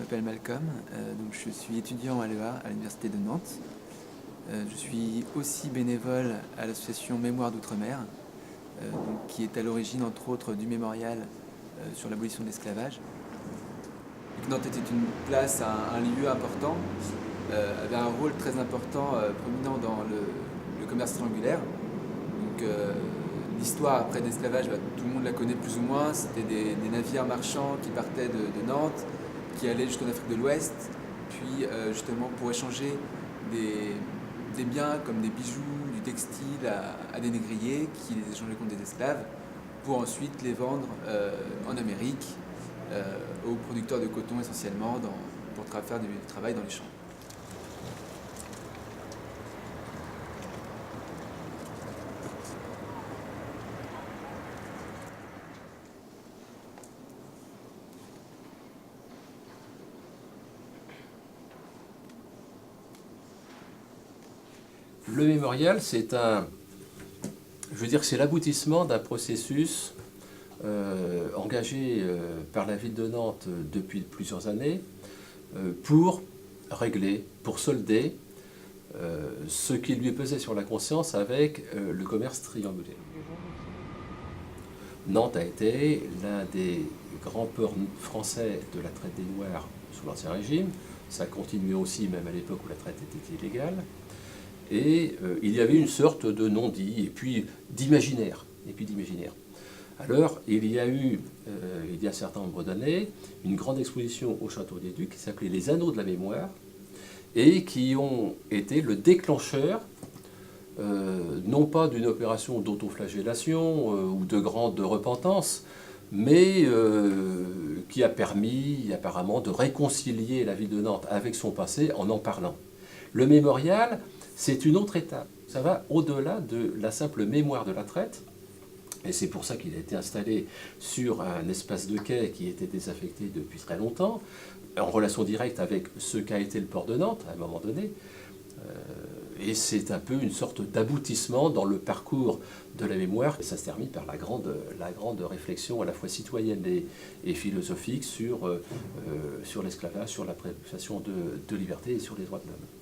m'appelle Malcolm, donc je suis étudiant à l'EA, à l'Université de Nantes. Je suis aussi bénévole à l'association Mémoire d'Outre-mer, qui est à l'origine entre autres du mémorial sur l'abolition de l'esclavage. Nantes était une place, un lieu important, avait un rôle très important, prominent dans le commerce triangulaire. Donc, l'histoire après l'esclavage, tout le monde la connaît plus ou moins. C'était des navires marchands qui partaient de Nantes, qui allaient jusqu'en Afrique de l'Ouest, puis justement pour échanger des biens comme des bijoux, du textile à des négriers qui les échangeaient contre des esclaves, pour ensuite les vendre en Amérique aux producteurs de coton essentiellement pour faire du travail dans les champs. Le mémorial, c'est l'aboutissement d'un processus engagé par la ville de Nantes depuis plusieurs années pour régler, pour solder ce qui lui pesait sur la conscience avec le commerce triangulaire. Nantes a été l'un des grands ports français de la traite des Noirs sous l'Ancien Régime. Ça continuait aussi même à l'époque où la traite était illégale. Et il y avait une sorte de non-dit, et puis d'imaginaire. Alors, il y a eu, il y a un certain nombre d'années, une grande exposition au Château des Ducs qui s'appelait Les Anneaux de la Mémoire, et qui ont été le déclencheur, non pas d'une opération d'autoflagellation ou de grande repentance, mais qui a permis apparemment de réconcilier la ville de Nantes avec son passé en parlant. Le mémorial, c'est une autre étape. Ça va au-delà de la simple mémoire de la traite. Et c'est pour ça qu'il a été installé sur un espace de quai qui était désaffecté depuis très longtemps, en relation directe avec ce qu'a été le port de Nantes à un moment donné. Et c'est un peu une sorte d'aboutissement dans le parcours de la mémoire. Et ça se termine par la grande réflexion à la fois citoyenne et philosophique sur l'esclavage, sur la préoccupation de liberté et sur les droits de l'homme.